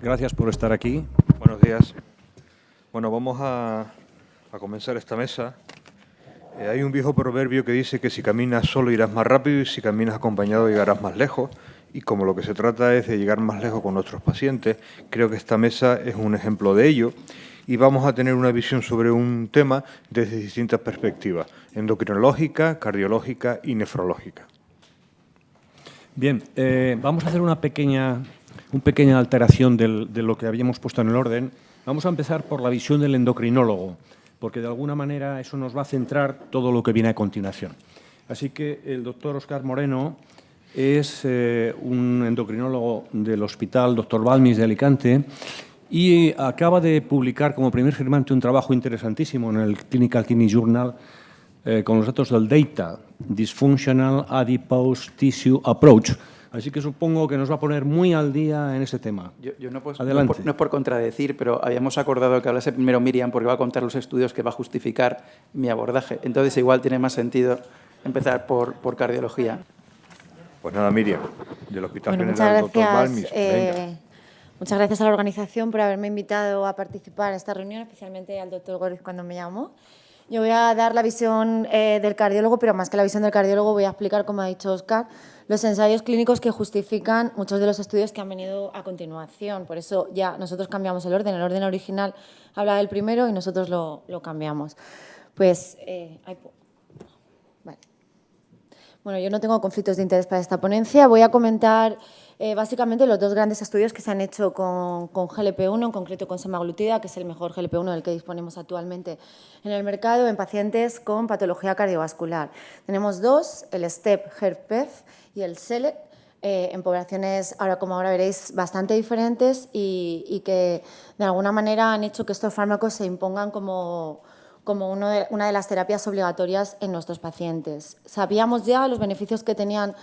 Gracias por estar aquí. Buenos días. Bueno, vamos a comenzar esta mesa. Hay un viejo proverbio que dice que si caminas solo irás más rápido y si caminas acompañado llegarás más lejos. Y como lo que se trata es de llegar más lejos con nuestros pacientes, creo que esta mesa es un ejemplo de ello. Y vamos a tener una visión sobre un tema desde distintas perspectivas: endocrinológica, cardiológica y nefrológica. Bien, vamos a hacer una pequeña alteración de lo que habíamos puesto en el orden. Vamos a empezar por la visión del endocrinólogo, porque de alguna manera eso nos va a centrar todo lo que viene a continuación. Así que el doctor Óscar Moreno es un endocrinólogo del Hospital Dr. Balmis de Alicante y acaba de publicar como primer firmante un trabajo interesantísimo en el Clinical Kidney Journal con los datos del Data Dysfunctional Adipose Tissue Approach. Así que supongo que nos va a poner muy al día en ese tema. Yo no, puedo, Adelante. no es por contradecir, pero habíamos acordado que hablase primero Miriam porque va a contar los estudios que va a justificar mi abordaje. Entonces, igual tiene más sentido empezar por cardiología. Pues nada, Miriam, del Hospital Bueno, General muchas Dr. gracias. Balmis. Muchas gracias a la organización por haberme invitado a participar en esta reunión, especialmente al doctor Góriz cuando me llamó. Yo voy a dar la visión del cardiólogo, pero más que la visión del cardiólogo voy a explicar, como ha dicho Óscar, los ensayos clínicos que justifican muchos de los estudios que han venido a continuación. Por eso ya nosotros cambiamos el orden original habla del primero y nosotros lo cambiamos. Pues, vale. Bueno, yo no tengo conflictos de interés para esta ponencia. Voy a comentar básicamente los dos grandes estudios que se han hecho con GLP-1, en concreto con semaglutida, que es el mejor GLP-1 del que disponemos actualmente en el mercado, en pacientes con patología cardiovascular. Tenemos dos, el STEP-HFpEF y el SELECT, en poblaciones, como ahora veréis, bastante diferentes y que de alguna manera han hecho que estos fármacos se impongan como una de las terapias obligatorias en nuestros pacientes. Sabíamos ya los beneficios que tenían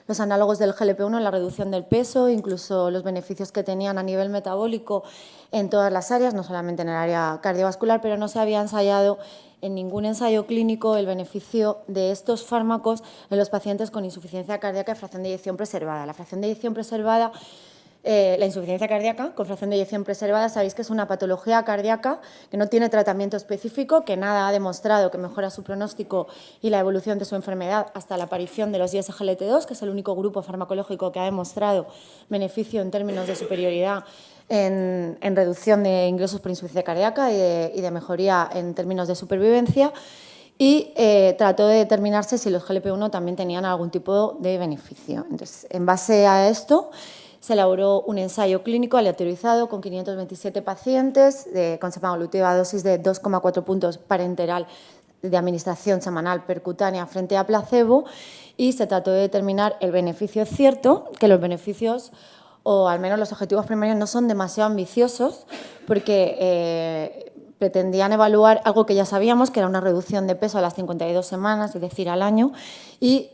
los análogos del GLP-1 en la reducción del peso, incluso los beneficios que tenían a nivel metabólico en todas las áreas, no solamente en el área cardiovascular, pero no se había ensayado en ningún ensayo clínico el beneficio de estos fármacos en los pacientes con insuficiencia cardíaca y fracción de eyección preservada. La fracción de eyección preservada, la insuficiencia cardíaca con fracción de eyección preservada, sabéis que es una patología cardíaca que no tiene tratamiento específico, que nada ha demostrado que mejora su pronóstico y la evolución de su enfermedad hasta la aparición de los SGLT2, que es el único grupo farmacológico que ha demostrado beneficio en términos de superioridad en reducción de ingresos por insuficiencia cardíaca y de mejoría en términos de supervivencia. Y trató de determinarse si los GLP-1 también tenían algún tipo de beneficio. Entonces, en base a esto, se elaboró un ensayo clínico aleatorizado con 527 pacientes con semaglutida a dosis de 2,4 puntos parenteral de administración semanal percutánea frente a placebo y se trató de determinar el beneficio. Es cierto que los beneficios, o al menos los objetivos primarios, no son demasiado ambiciosos porque pretendían evaluar algo que ya sabíamos, que era una reducción de peso a las 52 semanas, es decir, al año, y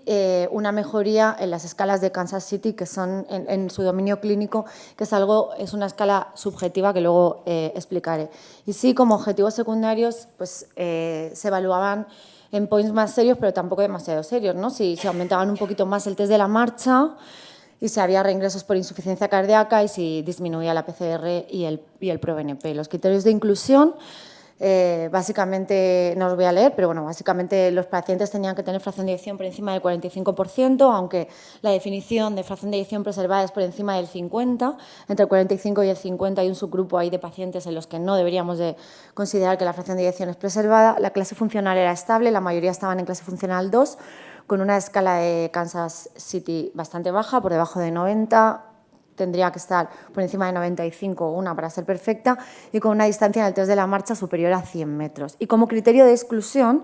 una mejoría en las escalas de Kansas City, que son en su dominio clínico, que es una escala subjetiva que luego explicaré. Y sí, como objetivos secundarios, pues se evaluaban endpoints más serios, pero tampoco demasiado serios, ¿no? Si aumentaban un poquito más el test de la marcha, y si había reingresos por insuficiencia cardíaca y si disminuía la PCR y el ProBNP. Los criterios de inclusión, básicamente, no los voy a leer, pero bueno, básicamente los pacientes tenían que tener fracción de eyección por encima del 45%, aunque la definición de fracción de eyección preservada es por encima del 50%, entre el 45 y el 50 hay un subgrupo ahí de pacientes en los que no deberíamos de considerar que la fracción de eyección es preservada. La clase funcional era estable, la mayoría estaban en clase funcional 2, con una escala de Kansas City bastante baja, por debajo de 90, tendría que estar por encima de 95 una para ser perfecta, y con una distancia en el test de la marcha superior a 100 metros. Y como criterio de exclusión,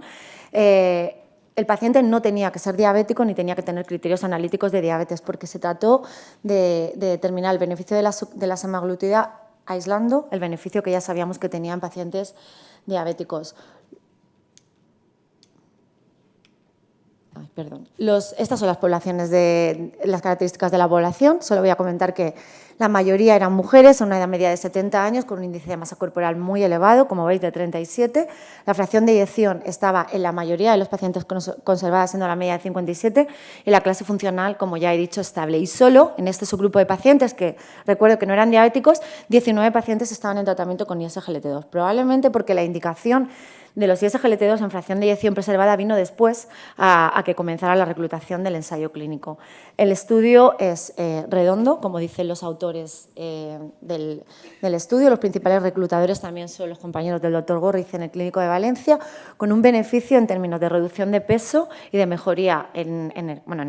el paciente no tenía que ser diabético ni tenía que tener criterios analíticos de diabetes, porque se trató de determinar el beneficio de la semaglutida aislando el beneficio que ya sabíamos que tenía en pacientes diabéticos. Estas son las poblaciones las características de la población. Solo voy a comentar que La mayoría eran mujeres a una edad media de 70 años, con un índice de masa corporal muy elevado, como veis, de 37. La fracción de eyección estaba en la mayoría de los pacientes conservada, siendo la media de 57, y la clase funcional, como ya he dicho, estable. Y solo en este subgrupo de pacientes, que recuerdo que no eran diabéticos, 19 pacientes estaban en tratamiento con ISGLT2, probablemente porque la indicación de los ISGLT2 en fracción de eyección preservada vino después a que comenzara la reclutación del ensayo clínico. El estudio es redondo, como dicen los autores del estudio. Los principales reclutadores también son los compañeros del doctor Gorriz en el Clínico de Valencia, con un beneficio en términos de reducción de peso y de mejoría en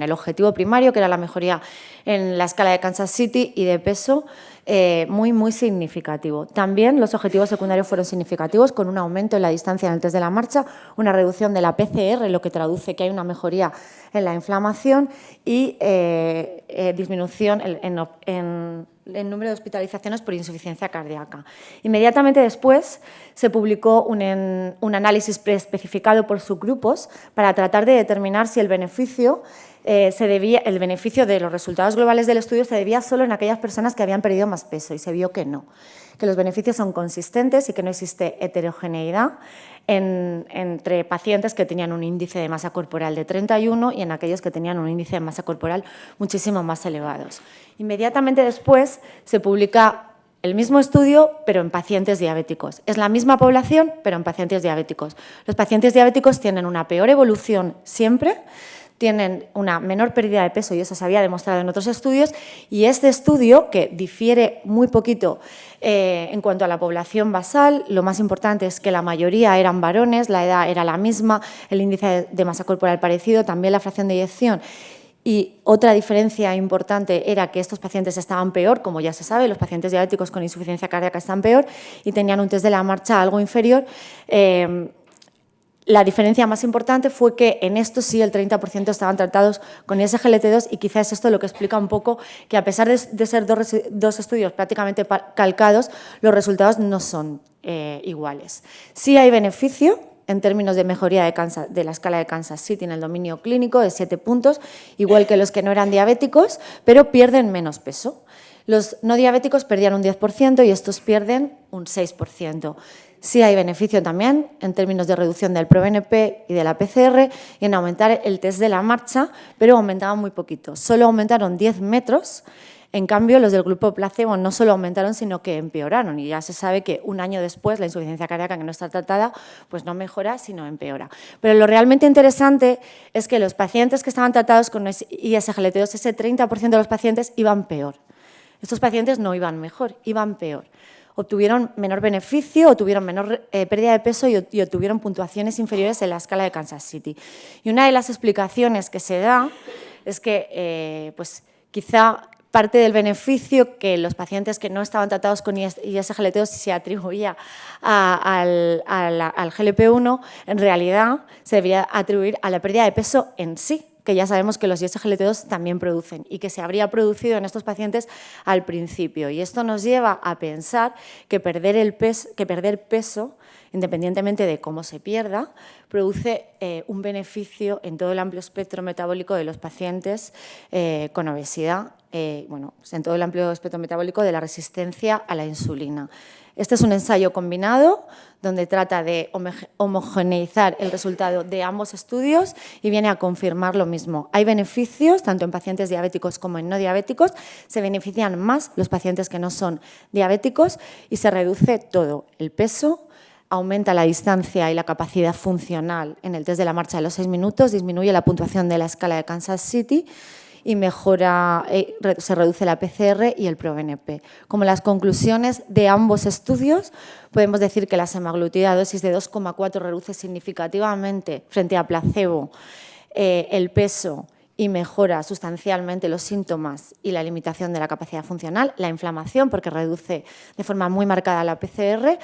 el objetivo primario, que era la mejoría en la escala de Kansas City, y de peso muy significativo. También los objetivos secundarios fueron significativos, con un aumento en la distancia en el test de la marcha, una reducción de la PCR, lo que traduce que hay una mejoría en la inflamación y disminución en el número de hospitalizaciones por insuficiencia cardíaca. Inmediatamente después se publicó un análisis preespecificado por subgrupos para tratar de determinar si el beneficio de los resultados globales del estudio se debía solo en aquellas personas que habían perdido más peso, y se vio que no, que los beneficios son consistentes y que no existe heterogeneidad entre pacientes que tenían un índice de masa corporal de 31 y en aquellos que tenían un índice de masa corporal muchísimo más elevados. Inmediatamente después se publica el mismo estudio, pero en pacientes diabéticos. Es la misma población, pero en pacientes diabéticos. Los pacientes diabéticos tienen una peor evolución siempre, tienen una menor pérdida de peso, y eso se había demostrado en otros estudios, y este estudio, que difiere muy poquito en cuanto a la población basal, lo más importante es que la mayoría eran varones, la edad era la misma, el índice de masa corporal parecido, también la fracción de eyección. Y otra diferencia importante era que estos pacientes estaban peor, como ya se sabe, los pacientes diabéticos con insuficiencia cardíaca están peor y tenían un test de la marcha algo inferior. La diferencia más importante fue que en estos sí el 30% estaban tratados con ISGLT2, y quizás esto es lo que explica un poco que, a pesar de ser dos estudios prácticamente calcados, los resultados no son iguales. Sí hay beneficio en términos de mejoría de la escala de Kansas City en el dominio clínico de 7 puntos, igual que los que no eran diabéticos, pero pierden menos peso. Los no diabéticos perdían un 10% y estos pierden un 6%. Sí hay beneficio también en términos de reducción del ProBNP y de la PCR y en aumentar el test de la marcha, pero aumentaban muy poquito. Solo aumentaron 10 metros. En cambio, los del grupo placebo no solo aumentaron, sino que empeoraron. Y ya se sabe que un año después la insuficiencia cardíaca que no está tratada pues no mejora, sino empeora. Pero lo realmente interesante es que los pacientes que estaban tratados con ISGLT2, ese 30% de los pacientes iban peor. Estos pacientes no iban mejor, iban peor. Obtuvieron menor beneficio, obtuvieron menor pérdida de peso y obtuvieron puntuaciones inferiores en la escala de Kansas City. Y una de las explicaciones que se da es que quizá parte del beneficio que los pacientes que no estaban tratados con ISGLT2 se atribuía al GLP-1, en realidad se debía atribuir a la pérdida de peso en sí, que ya sabemos que los ISGLT2 también producen y que se habría producido en estos pacientes al principio. Y esto nos lleva a pensar que perder peso, independientemente de cómo se pierda, produce un beneficio en todo el amplio espectro metabólico de los pacientes con obesidad, en todo el amplio espectro metabólico de la resistencia a la insulina. Este es un ensayo combinado donde trata de homogeneizar el resultado de ambos estudios y viene a confirmar lo mismo. Hay beneficios tanto en pacientes diabéticos como en no diabéticos. Se benefician más los pacientes que no son diabéticos y se reduce todo: el peso, aumenta la distancia y la capacidad funcional en el test de la marcha de los 6 minutos, disminuye la puntuación de la escala de Kansas City y se reduce la PCR y el ProBNP. Como las conclusiones de ambos estudios, podemos decir que la semaglutida a dosis de 2,4 reduce significativamente frente a placebo el peso y mejora sustancialmente los síntomas y la limitación de la capacidad funcional, la inflamación, porque reduce de forma muy marcada la PCR,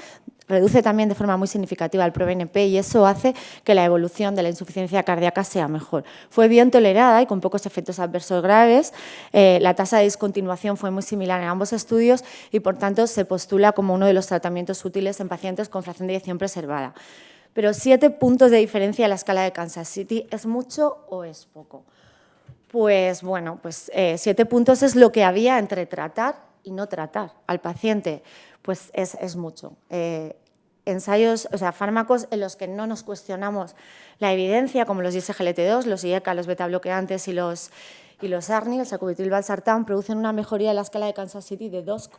reduce también de forma muy significativa el ProBNP y eso hace que la evolución de la insuficiencia cardíaca sea mejor. Fue bien tolerada y con pocos efectos adversos graves. La tasa de discontinuación fue muy similar en ambos estudios y, por tanto, se postula como uno de los tratamientos útiles en pacientes con fracción de eyección preservada. Pero 7 puntos de diferencia en la escala de Kansas City, ¿es mucho o es poco? 7 puntos es lo que había entre tratar y no tratar al paciente, pues es mucho. Ensayos, o sea, fármacos en los que no nos cuestionamos la evidencia, como los SGLT2, los IECA, los beta-bloqueantes y los ARNI, el sacubitril/valsartán, producen una mejoría de la escala de Kansas City de 2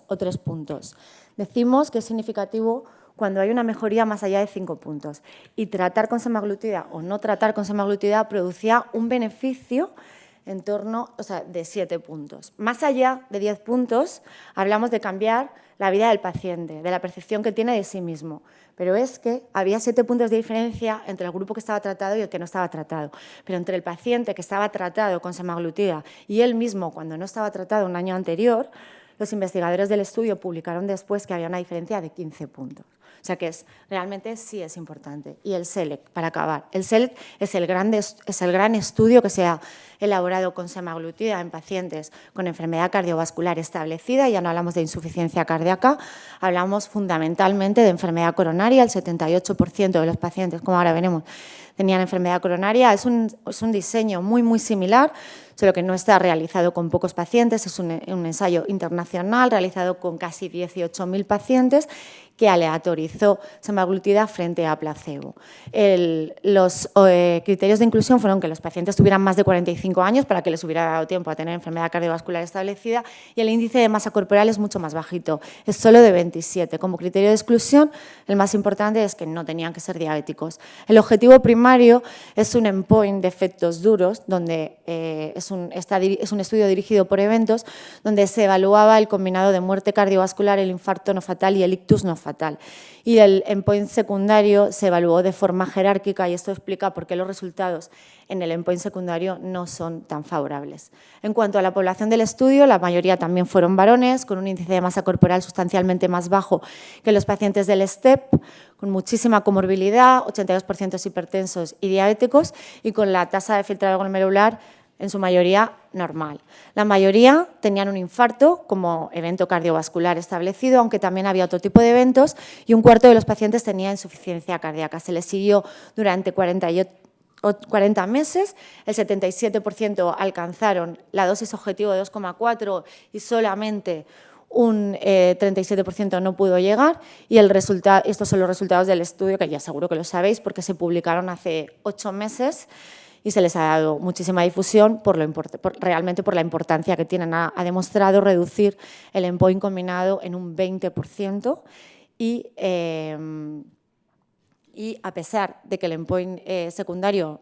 o 3 puntos. Decimos que es significativo cuando hay una mejoría más allá de 5 puntos. Y tratar con semaglutida o no tratar con semaglutida producía un beneficio en torno, de 7 puntos. Más allá de 10 puntos, hablamos de cambiar la vida del paciente, de la percepción que tiene de sí mismo. Pero es que había 7 puntos de diferencia entre el grupo que estaba tratado y el que no estaba tratado. Pero entre el paciente que estaba tratado con semaglutida y él mismo cuando no estaba tratado un año anterior, los investigadores del estudio publicaron después que había una diferencia de 15 puntos. O sea que realmente sí es importante. Y el SELEC, para acabar. El SELEC es el gran estudio que se ha elaborado con semaglutida en pacientes con enfermedad cardiovascular establecida. Ya no hablamos de insuficiencia cardíaca, hablamos fundamentalmente de enfermedad coronaria. El 78% de los pacientes, como ahora veremos, tenían enfermedad coronaria. Es un diseño muy similar, solo que no está realizado con pocos pacientes. Es un ensayo internacional realizado con casi 18.000 pacientes que aleatorizó semaglutida frente a placebo. Los criterios de inclusión fueron que los pacientes tuvieran más de 45 años para que les hubiera dado tiempo a tener enfermedad cardiovascular establecida y el índice de masa corporal es mucho más bajito, es solo de 27. Como criterio de exclusión, el más importante es que no tenían que ser diabéticos. El objetivo primario es un endpoint de efectos duros, donde es un estudio dirigido por eventos, donde se evaluaba el combinado de muerte cardiovascular, el infarto no fatal y el ictus no fatal. Y el endpoint secundario se evaluó de forma jerárquica y esto explica por qué los resultados en el endpoint secundario no son tan favorables. En cuanto a la población del estudio, la mayoría también fueron varones, con un índice de masa corporal sustancialmente más bajo que los pacientes del STEP, con muchísima comorbilidad, 82% hipertensos y diabéticos, y con la tasa de filtrado glomerular en su mayoría normal. La mayoría tenían un infarto como evento cardiovascular establecido, aunque también había otro tipo de eventos, y un cuarto de los pacientes tenía insuficiencia cardíaca. Se les siguió durante 40 meses, el 77% alcanzaron la dosis objetivo de 2,4 y solamente un 37% no pudo llegar, y estos son los resultados del estudio, que ya seguro que lo sabéis porque se publicaron hace 8 meses y se les ha dado muchísima difusión realmente por la importancia que tienen. Ha demostrado reducir el endpoint combinado en un 20% y a pesar de que el endpoint secundario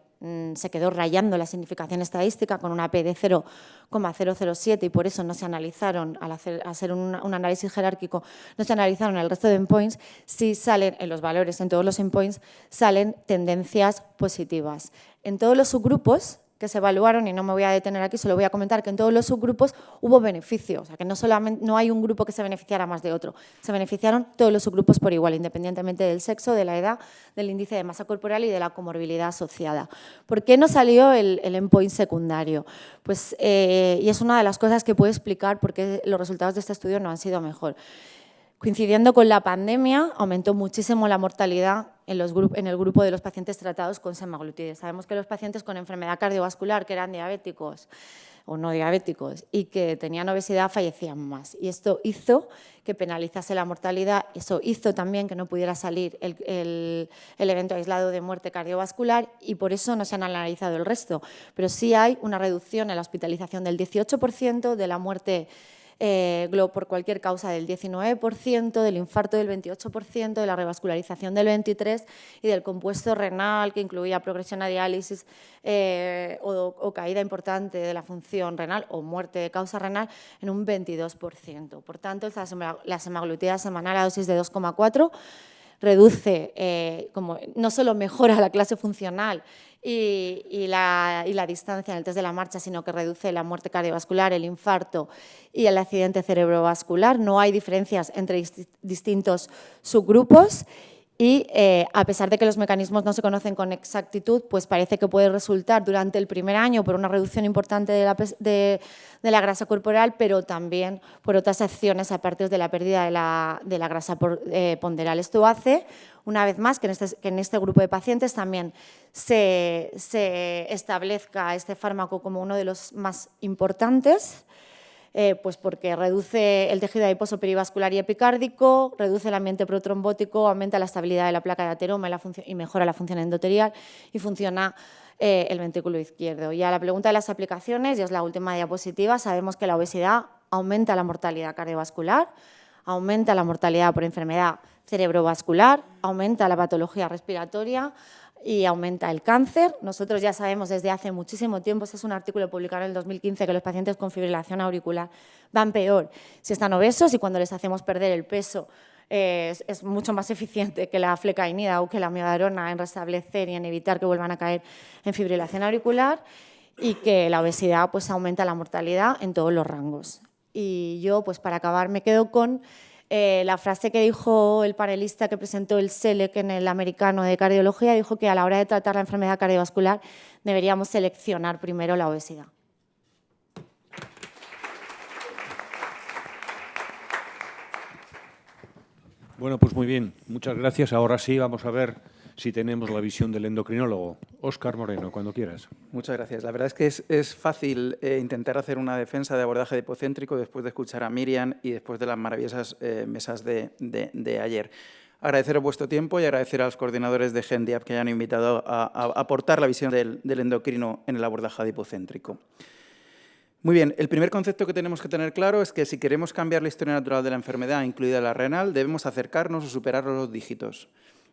se quedó rayando la significación estadística con una P de 0,007 y por eso no se analizaron, al hacer un análisis jerárquico, no se analizaron el resto de endpoints, sí salen en los valores, en todos los endpoints, salen tendencias positivas. En todos los subgrupos que se evaluaron, y no me voy a detener aquí, solo voy a comentar que en todos los subgrupos hubo beneficios, o sea que no hay un grupo que se beneficiara más de otro, se beneficiaron todos los subgrupos por igual, independientemente del sexo, de la edad, del índice de masa corporal y de la comorbilidad asociada. ¿Por qué no salió el endpoint secundario? Pues, y es una de las cosas que puede explicar por qué los resultados de este estudio no han sido mejor. Coincidiendo con la pandemia, aumentó muchísimo la mortalidad en el grupo de los pacientes tratados con semaglutida. Sabemos que los pacientes con enfermedad cardiovascular, que eran diabéticos o no diabéticos y que tenían obesidad, fallecían más. Y esto hizo que penalizase la mortalidad, eso hizo también que no pudiera salir el evento aislado de muerte cardiovascular y por eso no se han analizado el resto. Pero sí hay una reducción en la hospitalización del 18%, de la muerte por cualquier causa del 19%, del infarto del 28%, de la revascularización del 23% y del compuesto renal, que incluía progresión a diálisis o caída importante de la función renal o muerte de causa renal en un 22%. Por tanto, la semaglutida semanal a dosis de 2,4 reduce, no solo mejora la clase funcional y la distancia en el test de la marcha, sino que reduce la muerte cardiovascular, el infarto y el accidente cerebrovascular. No hay diferencias entre distintos subgrupos y a pesar de que los mecanismos no se conocen con exactitud, pues parece que puede resultar durante el primer año por una reducción importante de la grasa corporal, pero también por otras acciones aparte de la pérdida de la grasa ponderal. Esto hace, una vez más, que en este grupo de pacientes también se establezca este fármaco como uno de los más importantes Pues porque reduce el tejido adiposo perivascular y epicárdico, reduce el ambiente protrombótico, aumenta la estabilidad de la placa de ateroma y mejora la función endotelial y funciona el ventrículo izquierdo. Y a la pregunta de las aplicaciones, y es la última diapositiva, sabemos que la obesidad aumenta la mortalidad cardiovascular, aumenta la mortalidad por enfermedad cerebrovascular, aumenta la patología respiratoria y aumenta el cáncer. Nosotros ya sabemos desde hace muchísimo tiempo, ese es un artículo publicado en el 2015, que los pacientes con fibrilación auricular van peor si están obesos y cuando les hacemos perder el peso es mucho más eficiente que la flecainida o que la amiodarona en restablecer y en evitar que vuelvan a caer en fibrilación auricular, y que la obesidad pues, aumenta la mortalidad en todos los rangos. Y yo, pues para acabar, me quedo con la frase que dijo el panelista que presentó el SELEC en el americano de cardiología, dijo que a la hora de tratar la enfermedad cardiovascular deberíamos seleccionar primero la obesidad. Bueno, pues muy bien, muchas gracias. Ahora sí, vamos a ver si tenemos la visión del endocrinólogo. Óscar Moreno, cuando quieras. Muchas gracias. La verdad es que es fácil intentar hacer una defensa de abordaje hipocéntrico después de escuchar a Miriam y después de las maravillosas mesas de ayer. Agradeceros vuestro tiempo y agradecer a los coordinadores de GenDiap que hayan invitado a aportar la visión del endocrino en el abordaje hipocéntrico. Muy bien, el primer concepto que tenemos que tener claro es que si queremos cambiar la historia natural de la enfermedad, incluida la renal, debemos acercarnos o superar los 2 dígitos.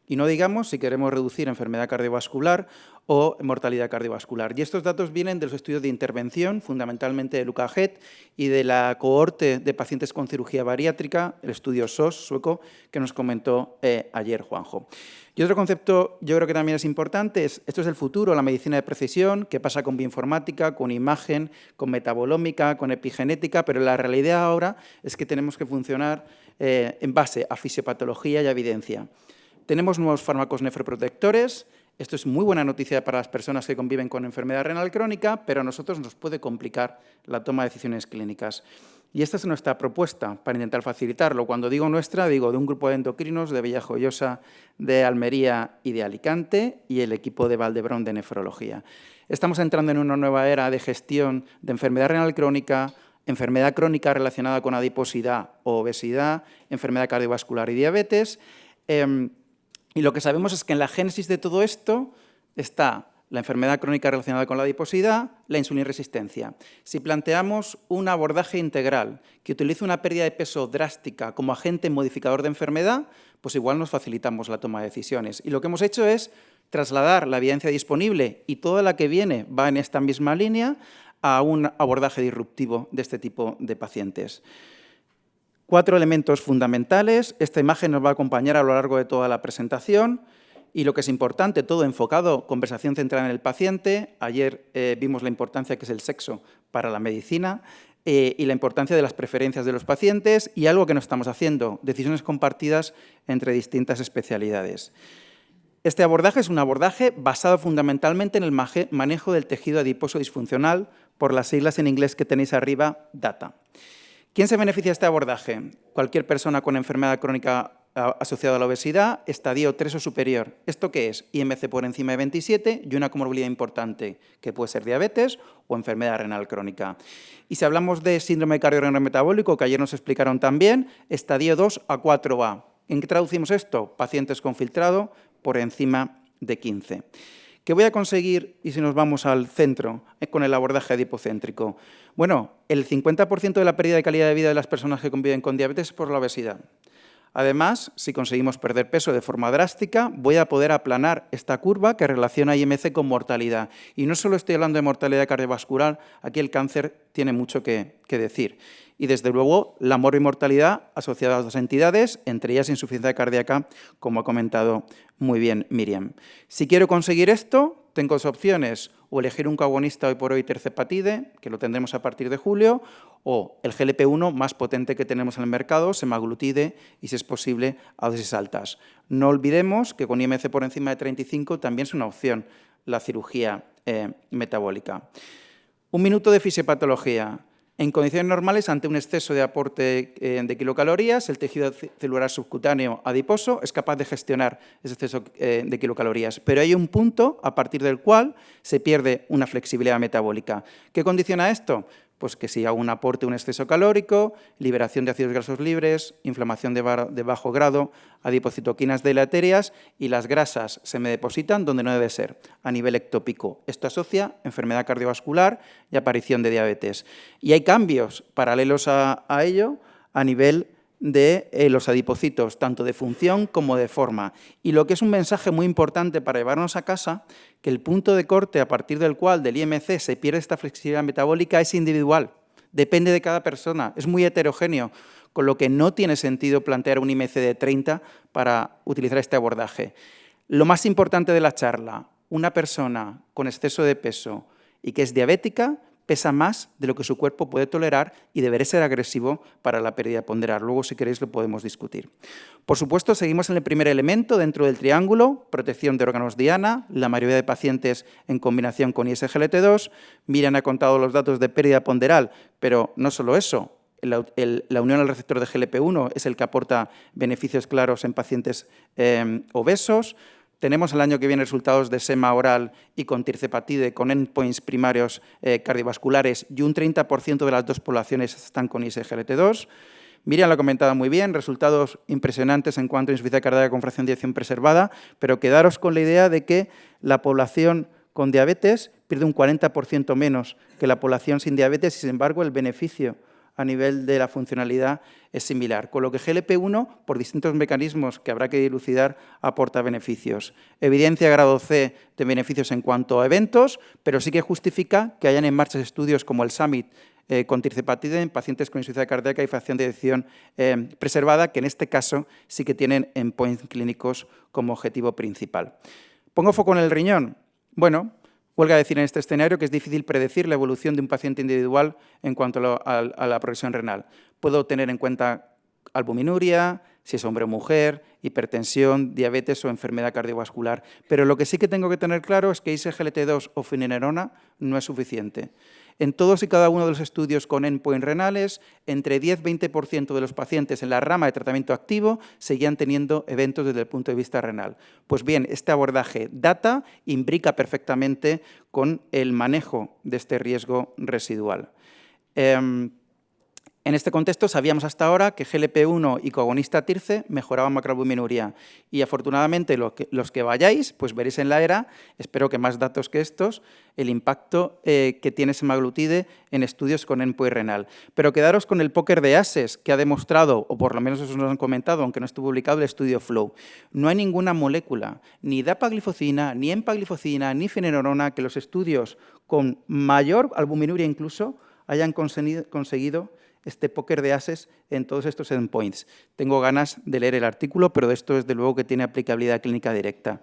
Y no digamos si queremos reducir enfermedad cardiovascular o mortalidad cardiovascular. Y estos datos vienen de los estudios de intervención, fundamentalmente de Luca Het y de la cohorte de pacientes con cirugía bariátrica, el estudio SOS sueco, que nos comentó ayer Juanjo. Y otro concepto, yo creo que también es importante, esto es el futuro, la medicina de precisión, que pasa con bioinformática, con imagen, con metabolómica, con epigenética, pero la realidad ahora es que tenemos que funcionar en base a fisiopatología y a evidencia. Tenemos nuevos fármacos nefroprotectores. Esto es muy buena noticia para las personas que conviven con enfermedad renal crónica, pero a nosotros nos puede complicar la toma de decisiones clínicas. Y esta es nuestra propuesta para intentar facilitarlo. Cuando digo nuestra, digo de un grupo de endocrinos de Villajoyosa, de Almería y de Alicante y el equipo de Valdebrón de nefrología. Estamos entrando en una nueva era de gestión de enfermedad renal crónica, enfermedad crónica relacionada con adiposidad o obesidad, enfermedad cardiovascular y diabetes. Y lo que sabemos es que en la génesis de todo esto está la enfermedad crónica relacionada con la adiposidad, la insulinresistencia. Si planteamos un abordaje integral que utiliza una pérdida de peso drástica como agente modificador de enfermedad, pues igual nos facilitamos la toma de decisiones. Y lo que hemos hecho es trasladar la evidencia disponible, y toda la que viene va en esta misma línea, a un abordaje disruptivo de este tipo de pacientes. 4 elementos fundamentales. Esta imagen nos va a acompañar a lo largo de toda la presentación y lo que es importante, todo enfocado, conversación centrada en el paciente. Ayer vimos la importancia que es el sexo para la medicina y la importancia de las preferencias de los pacientes y algo que no estamos haciendo, decisiones compartidas entre distintas especialidades. Este abordaje es un abordaje basado fundamentalmente en el manejo del tejido adiposo disfuncional, por las siglas en inglés que tenéis arriba, DATA. ¿Quién se beneficia de este abordaje? Cualquier persona con enfermedad crónica asociada a la obesidad, estadio 3 o superior. ¿Esto qué es? IMC por encima de 27 y una comorbilidad importante, que puede ser diabetes o enfermedad renal crónica. Y si hablamos de síndrome cardiorrenal metabólico, que ayer nos explicaron también, estadio 2 a 4A. ¿En qué traducimos esto? Pacientes con filtrado por encima de 15. ¿Qué voy a conseguir, y si nos vamos al centro, con el abordaje adipocéntrico? Bueno, el 50% de la pérdida de calidad de vida de las personas que conviven con diabetes es por la obesidad. Además, si conseguimos perder peso de forma drástica, voy a poder aplanar esta curva que relaciona IMC con mortalidad. Y no solo estoy hablando de mortalidad cardiovascular, aquí el cáncer tiene mucho que decir. Y desde luego la morbimortalidad asociada a otras entidades, entre ellas insuficiencia cardíaca, como ha comentado muy bien Miriam. Si quiero conseguir esto, tengo 2 opciones, o elegir un coagonista hoy por hoy tirzepatide, que lo tendremos a partir de julio, o el GLP-1 más potente que tenemos en el mercado, semaglutide, y si es posible, a dosis altas. No olvidemos que con IMC por encima de 35 también es una opción la cirugía metabólica. 1 minuto de fisiopatología. En condiciones normales, ante un exceso de aporte de kilocalorías, el tejido celular subcutáneo adiposo es capaz de gestionar ese exceso de kilocalorías. Pero hay un punto a partir del cual se pierde una flexibilidad metabólica. ¿Qué condiciona esto? Pues que si hago un aporte, un exceso calórico, liberación de ácidos grasos libres, inflamación de bajo grado, adipocitoquinas deleterias y las grasas se me depositan donde no debe ser, a nivel ectópico. Esto asocia enfermedad cardiovascular y aparición de diabetes. Y hay cambios paralelos a ello a nivel de los adipocitos, tanto de función como de forma. Y lo que es un mensaje muy importante para llevarnos a casa, que el punto de corte a partir del cual del IMC se pierde esta flexibilidad metabólica es individual, depende de cada persona, es muy heterogéneo, con lo que no tiene sentido plantear un IMC de 30 para utilizar este abordaje. Lo más importante de la charla, una persona con exceso de peso y que es diabética, pesa más de lo que su cuerpo puede tolerar y deberá ser agresivo para la pérdida ponderal. Luego, si queréis, lo podemos discutir. Por supuesto, seguimos en el primer elemento dentro del triángulo, protección de órganos diana, la mayoría de pacientes en combinación con ISGLT2. Miriam ha contado los datos de pérdida ponderal, pero no solo eso. La unión al receptor de GLP-1 es el que aporta beneficios claros en pacientes obesos. Tenemos el año que viene resultados de SEMA oral y con tirzepatide, con endpoints primarios cardiovasculares, y un 30% de las dos poblaciones están con ISGLT2. Miriam lo ha comentado muy bien, resultados impresionantes en cuanto a insuficiencia cardíaca con fracción de eyección preservada, pero quedaros con la idea de que la población con diabetes pierde un 40% menos que la población sin diabetes y, sin embargo, el beneficio a nivel de la funcionalidad es similar, con lo que GLP-1, por distintos mecanismos que habrá que dilucidar, aporta beneficios. Evidencia grado C de beneficios en cuanto a eventos, pero sí que justifica que hayan en marcha estudios como el SUMMIT con tirzepatide en pacientes con insuficiencia cardíaca y fracción de eyección preservada, que en este caso sí que tienen endpoints clínicos como objetivo principal. ¿Pongo foco en el riñón? Bueno, huelga decir en este escenario que es difícil predecir la evolución de un paciente individual en cuanto a la progresión renal. Puedo tener en cuenta albuminuria, si es hombre o mujer, hipertensión, diabetes o enfermedad cardiovascular. Pero lo que sí que tengo que tener claro es que ISGLT2 o finerenona no es suficiente. En todos y cada uno de los estudios con endpoints renales, entre 10-20% de los pacientes en la rama de tratamiento activo seguían teniendo eventos desde el punto de vista renal. Pues bien, este abordaje data imbrica perfectamente con el manejo de este riesgo residual. En este contexto sabíamos hasta ahora que GLP-1 y coagonista TIRCE mejoraban macroalbuminuria y afortunadamente los que vayáis, pues veréis en la ERA, espero que más datos que estos, el impacto que tiene semaglutide en estudios con endpoint renal. Pero quedaros con el póker de ases que ha demostrado, o por lo menos eso nos han comentado, aunque no esté publicado, el estudio FLOW. No hay ninguna molécula, ni dapaglifosina, ni empaglifosina, ni finerenona, que los estudios con mayor albuminuria incluso hayan conseguido este póker de ases en todos estos endpoints. Tengo ganas de leer el artículo, pero esto desde luego que tiene aplicabilidad clínica directa.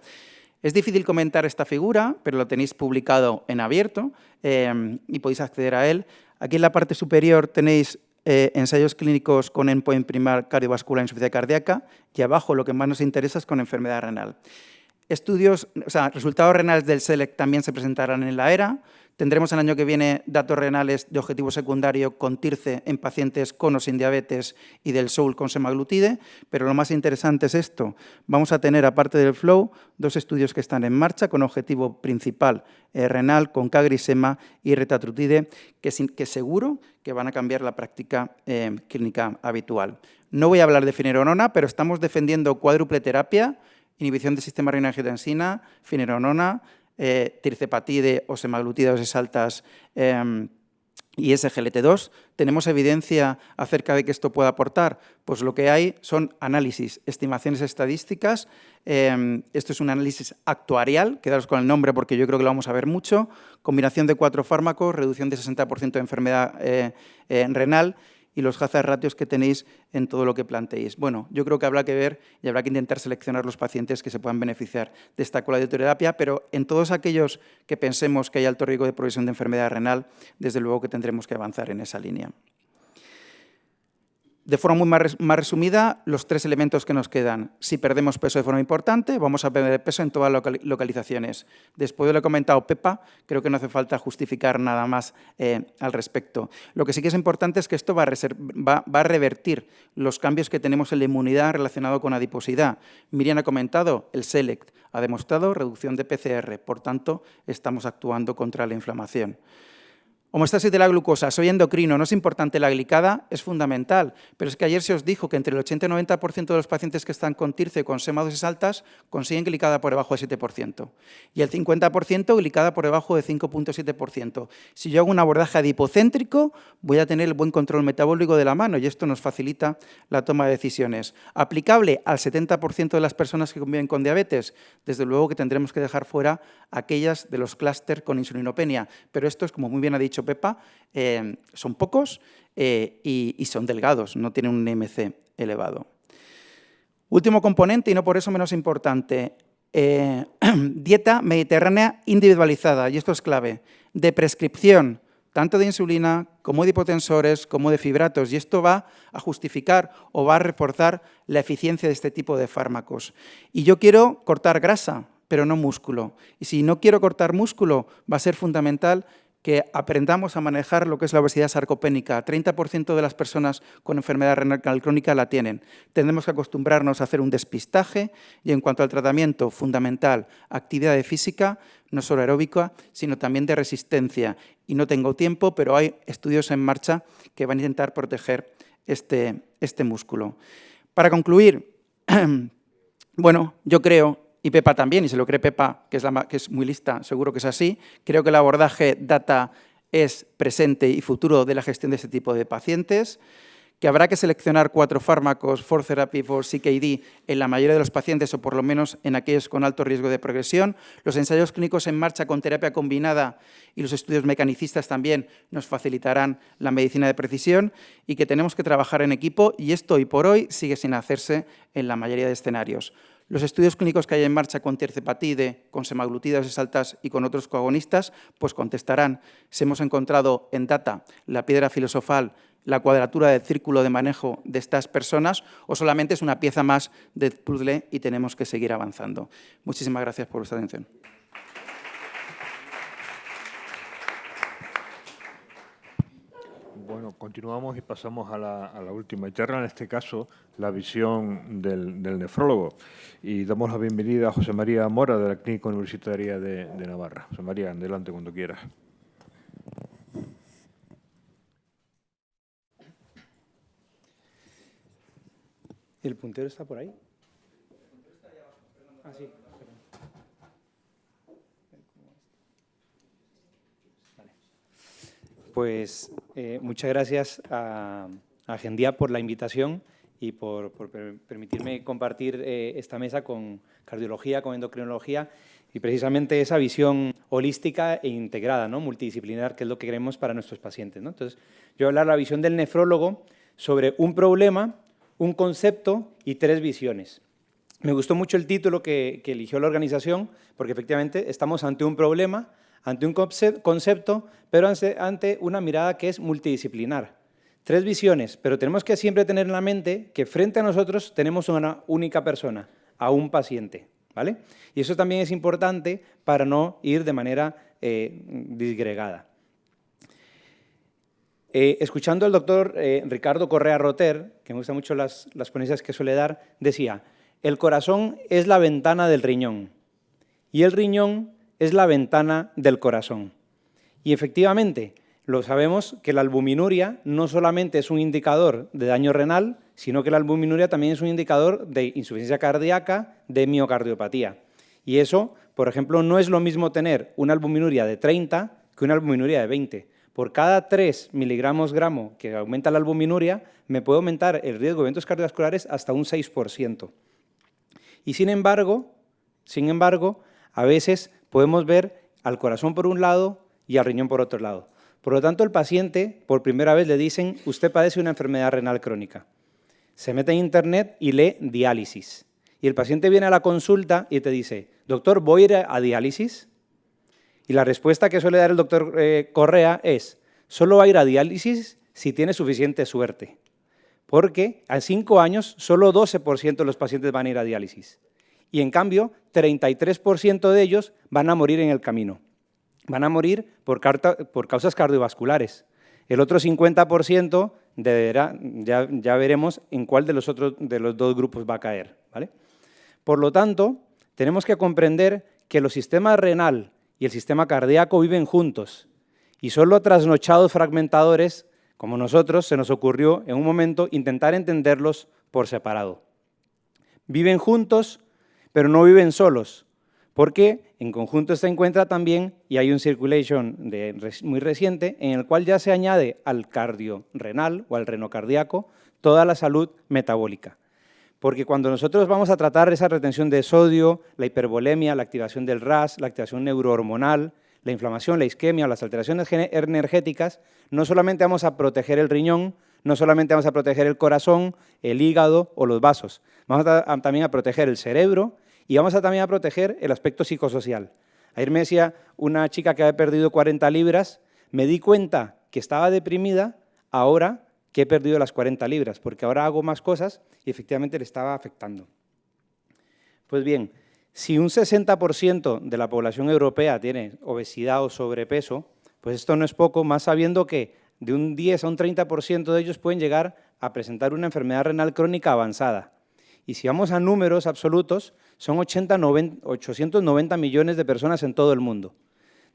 Es difícil comentar esta figura, pero lo tenéis publicado en abierto y podéis acceder a él. Aquí en la parte superior tenéis ensayos clínicos con endpoint primar cardiovascular e insuficiencia cardíaca y abajo lo que más nos interesa es con enfermedad renal. Resultados renales del SELECT también se presentarán en la ERA. Tendremos el año que viene datos renales de objetivo secundario con TIRCE en pacientes con o sin diabetes y del SOUL con semaglutide, pero lo más interesante es esto. Vamos a tener, aparte del FLOW, dos estudios que están en marcha con objetivo principal renal con CagriSema y retatrutide, que seguro que van a cambiar la práctica clínica habitual. No voy a hablar de finerenona, pero estamos defendiendo cuádruple terapia, inhibición del sistema renina-angiotensina, finerenona, tirzepatide o semaglutida dosis altas y SGLT2. ¿Tenemos evidencia acerca de que esto pueda aportar? Pues lo que hay son análisis, estimaciones estadísticas. Esto es un análisis actuarial, quedaros con el nombre porque yo creo que lo vamos a ver mucho. Combinación de 4 fármacos, reducción de 60% de enfermedad renal y los hazard ratios que tenéis en todo lo que planteéis. Bueno, yo creo que habrá que ver y habrá que intentar seleccionar los pacientes que se puedan beneficiar de esta colaterapia, pero en todos aquellos que pensemos que hay alto riesgo de progresión de enfermedad renal, desde luego que tendremos que avanzar en esa línea. De forma muy más resumida, los 3 elementos que nos quedan. Si perdemos peso de forma importante, vamos a perder peso en todas las localizaciones. Después de lo que ha comentado Pepa, creo que no hace falta justificar nada más al respecto. Lo que sí que es importante es que esto va a revertir los cambios que tenemos en la inmunidad relacionado con adiposidad. Miriam ha comentado, el SELECT ha demostrado reducción de PCR, por tanto, estamos actuando contra la inflamación. Homeostasis de la glucosa, soy endocrino, no es importante, la glicada es fundamental, pero es que ayer se os dijo que entre el 80 y 90% de los pacientes que están con TIRCE con semadosis altas consiguen glicada por debajo de 7% y el 50% glicada por debajo de 5,7%. Si yo hago un abordaje adipocéntrico, voy a tener el buen control metabólico de la mano y esto nos facilita la toma de decisiones. ¿Aplicable al 70% de las personas que conviven con diabetes? Desde luego que tendremos que dejar fuera aquellas de los clústeres con insulinopenia, pero estos, como muy bien ha dicho Pepa, son pocos y son delgados, no tienen un IMC elevado. Último componente, y no por eso menos importante, dieta mediterránea individualizada, y esto es clave, de prescripción, tanto de insulina como de hipotensores, como de fibratos, y esto va a justificar o va a reforzar la eficiencia de este tipo de fármacos. Y yo quiero cortar grasa, pero no músculo. Y si no quiero cortar músculo, va a ser fundamental que aprendamos a manejar lo que es la obesidad sarcopénica. 30% de las personas con enfermedad renal crónica la tienen. Tendremos que acostumbrarnos a hacer un despistaje y en cuanto al tratamiento fundamental, actividad física, no solo aeróbica, sino también de resistencia. Y no tengo tiempo, pero hay estudios en marcha que van a intentar proteger este músculo. Para concluir, bueno, yo creo, y Pepa también, y se lo cree Pepa, que es muy lista, seguro que es así, creo que el abordaje data es presente y futuro de la gestión de este tipo de pacientes, que habrá que seleccionar 4 fármacos, 4 therapy for CKD, en la mayoría de los pacientes o por lo menos en aquellos con alto riesgo de progresión. Los ensayos clínicos en marcha con terapia combinada y los estudios mecanicistas también nos facilitarán la medicina de precisión y que tenemos que trabajar en equipo y esto hoy por hoy sigue sin hacerse en la mayoría de escenarios. Los estudios clínicos que hay en marcha con tirzepatide, con semaglutidas altas y con otros coagonistas, pues contestarán si hemos encontrado en data la piedra filosofal, la cuadratura del círculo de manejo de estas personas o solamente es una pieza más del puzzle y tenemos que seguir avanzando. Muchísimas gracias por vuestra atención. Bueno, continuamos y pasamos a la última eterna, en este caso, la visión del nefrólogo. Y damos la bienvenida a José María Mora, de la Clínica Universitaria de Navarra. José María, adelante cuando quieras. ¿El puntero está por ahí? Ah, sí. Vale. Pues muchas gracias a Agendía por la invitación y por permitirme compartir esta mesa con cardiología, con endocrinología y precisamente esa visión holística e integrada, ¿no? Multidisciplinar, que es lo que queremos para nuestros pacientes, ¿no? Entonces, yo voy a hablar de la visión del nefrólogo sobre un problema, un concepto y 3 visiones. Me gustó mucho el título que eligió la organización, porque efectivamente estamos ante un problema, ante un concepto, pero ante una mirada que es multidisciplinar. 3 visiones, pero tenemos que siempre tener en la mente que frente a nosotros tenemos una única persona, a un paciente, ¿vale? Y eso también es importante para no ir de manera disgregada. Escuchando al doctor Ricardo Correa Roter, que me gustan mucho las ponencias que suele dar, decía, el corazón es la ventana del riñón y el riñón es la ventana del corazón. Y efectivamente, lo sabemos que la albuminuria no solamente es un indicador de daño renal, sino que la albuminuria también es un indicador de insuficiencia cardíaca, de miocardiopatía. Y eso, por ejemplo, no es lo mismo tener una albuminuria de 30 que una albuminuria de 20. Por cada 3 miligramos gramo que aumenta la albuminuria, me puede aumentar el riesgo de eventos cardiovasculares hasta un 6%. Y sin embargo, a veces podemos ver al corazón por un lado y al riñón por otro lado. Por lo tanto, el paciente, por primera vez le dicen, usted padece una enfermedad renal crónica. Se mete en internet y lee diálisis. Y el paciente viene a la consulta y te dice, doctor, ¿voy a ir a diálisis? Y la respuesta que suele dar el doctor Correa es, solo va a ir a diálisis si tiene suficiente suerte, porque a 5 años solo 12% de los pacientes van a ir a diálisis. Y en cambio, 33% de ellos van a morir en el camino. Van a morir por causas cardiovasculares. El otro 50% ya veremos en cuál de los 2 grupos va a caer, ¿vale? Por lo tanto, tenemos que comprender que los sistemas renal y el sistema cardíaco viven juntos Y solo trasnochados fragmentadores, como nosotros, se nos ocurrió en un momento intentar entenderlos por separado. Viven juntos, pero no viven solos, porque en conjunto se encuentra también, y hay un circulation muy reciente, en el cual ya se añade al cardiorrenal o al renocardíaco toda la salud metabólica. Porque cuando nosotros vamos a tratar esa retención de sodio, la hipervolemia, la activación del RAS, la activación neurohormonal, la inflamación, la isquemia o las alteraciones energéticas, no solamente vamos a proteger el riñón, no solamente vamos a proteger el corazón, el hígado o los vasos, vamos también a proteger el cerebro y vamos también a proteger el aspecto psicosocial. Ayer me decía una chica que había perdido 40 libras, me di cuenta que estaba deprimida ahora que he perdido las 40 libras, porque ahora hago más cosas y efectivamente le estaba afectando. Pues bien, si un 60% de la población europea tiene obesidad o sobrepeso, pues esto no es poco, más sabiendo que de un 10 a un 30% de ellos pueden llegar a presentar una enfermedad renal crónica avanzada. Y si vamos a números absolutos, son 890 millones de personas en todo el mundo.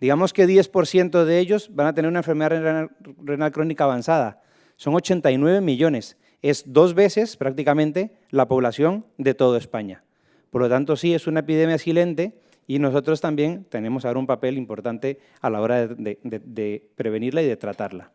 Digamos que 10% de ellos van a tener una enfermedad renal crónica avanzada. Son 89 millones. Es 2 veces prácticamente la población de toda España. Por lo tanto, sí, es una epidemia silente y nosotros también tenemos ahora un papel importante a la hora de prevenirla y de tratarla.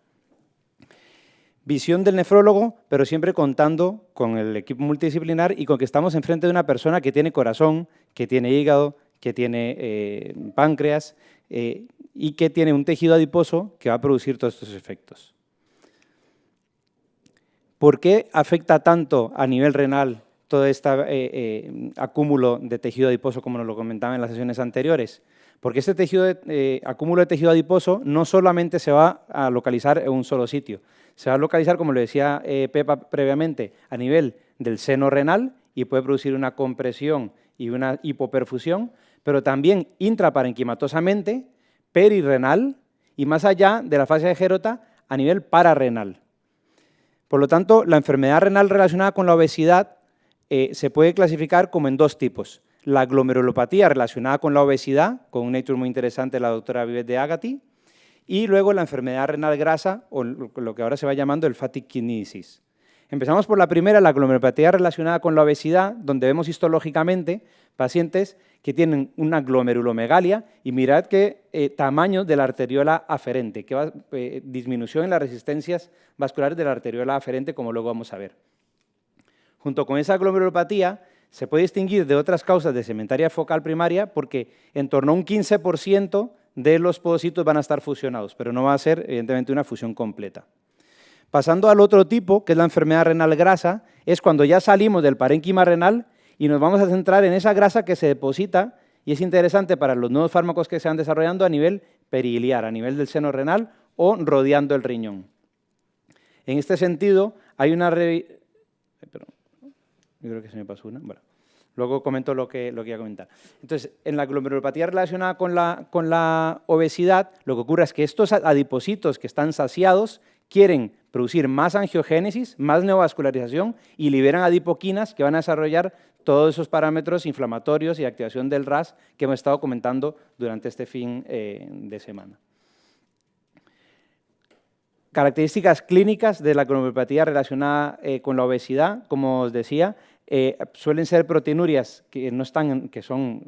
Visión del nefrólogo, pero siempre contando con el equipo multidisciplinar y con que estamos enfrente de una persona que tiene corazón, que tiene hígado, que tiene páncreas y que tiene un tejido adiposo que va a producir todos estos efectos. ¿Por qué afecta tanto a nivel renal todo este acúmulo de tejido adiposo, como nos lo comentaba en las sesiones anteriores? Porque este acúmulo de tejido adiposo no solamente se va a localizar en un solo sitio, se va a localizar, como le decía Pepa previamente, a nivel del seno renal y puede producir una compresión y una hipoperfusión, pero también intraparenquimatosamente, perirrenal y más allá de la fascia de Gerota a nivel pararrenal. Por lo tanto, la enfermedad renal relacionada con la obesidad se puede clasificar como en 2 tipos. La glomerulopatía relacionada con la obesidad, con un nature muy interesante de la doctora Vivet de Agati, y luego la enfermedad renal grasa, o lo que ahora se va llamando el fatty kidney disease. Empezamos por la primera, la glomerulopatía relacionada con la obesidad, donde vemos histológicamente pacientes que tienen una glomerulomegalia y mirad qué tamaño de la arteriola aferente, qué disminución en las resistencias vasculares de la arteriola aferente, como luego vamos a ver. Junto con esa glomerulopatía se puede distinguir de otras causas de segmentaria focal primaria porque en torno a un 15% de los podocitos van a estar fusionados, pero no va a ser evidentemente una fusión completa. Pasando al otro tipo, que es la enfermedad renal grasa, es cuando ya salimos del parénquima renal y nos vamos a centrar en esa grasa que se deposita y es interesante para los nuevos fármacos que se van desarrollando a nivel periliar, a nivel del seno renal o rodeando el riñón. En este sentido, hay una yo creo que se me pasó una. Bueno, luego comento lo que iba a comentar. Entonces, en la glomerulopatía relacionada con la obesidad, lo que ocurre es que estos adipocitos que están saciados quieren producir más angiogénesis, más neovascularización y liberan adipoquinas que van a desarrollar todos esos parámetros inflamatorios y activación del RAS que hemos estado comentando durante este fin de semana. Características clínicas de la glomerulopatía relacionada con la obesidad, como os decía, suelen ser proteinurias que son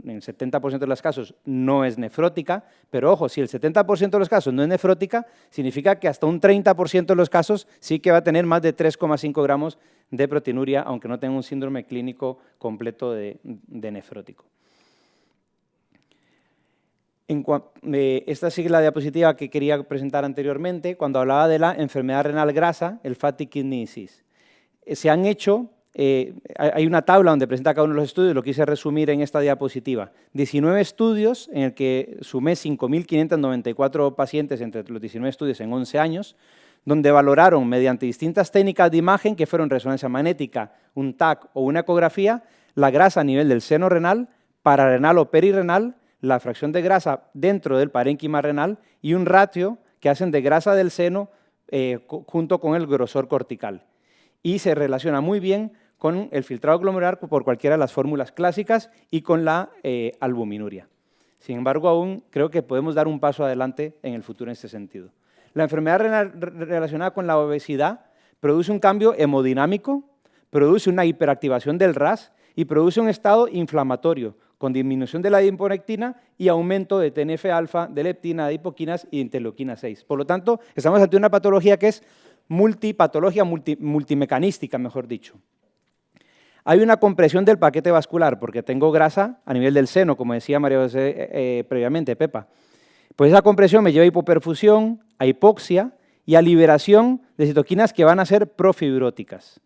en el 70% de los casos no es nefrótica, pero ojo, si el 70% de los casos no es nefrótica, significa que hasta un 30% de los casos sí que va a tener más de 3,5 gramos de proteinuria, aunque no tenga un síndrome clínico completo de nefrótico. Esta sigue la diapositiva que quería presentar anteriormente, cuando hablaba de la enfermedad renal grasa, el fatty kidney disease. Se han hecho, hay una tabla donde presenta cada uno de los estudios, lo quise resumir en esta diapositiva. 19 estudios en el que sumé 5.594 pacientes entre los 19 estudios en 11 años, donde valoraron mediante distintas técnicas de imagen, que fueron resonancia magnética, un TAC o una ecografía, la grasa a nivel del seno renal, pararrenal o perirrenal, la fracción de grasa dentro del parénquima renal y un ratio que hacen de grasa del seno junto con el grosor cortical. Y se relaciona muy bien con el filtrado glomerular por cualquiera de las fórmulas clásicas y con la albuminuria. Sin embargo, aún creo que podemos dar un paso adelante en el futuro en este sentido. La enfermedad renal relacionada con la obesidad produce un cambio hemodinámico, produce una hiperactivación del RAS y produce un estado inflamatorio, con disminución de la adiponectina y aumento de TNF-alfa, de leptina, de adipoquinas y de interleuquina 6. Por lo tanto, estamos ante una patología que es multimecanística, mejor dicho. Hay una compresión del paquete vascular, porque tengo grasa a nivel del seno, como decía María José previamente, Pepa. Pues esa compresión me lleva a hipoperfusión, a hipoxia y a liberación de citoquinas que van a ser profibróticas.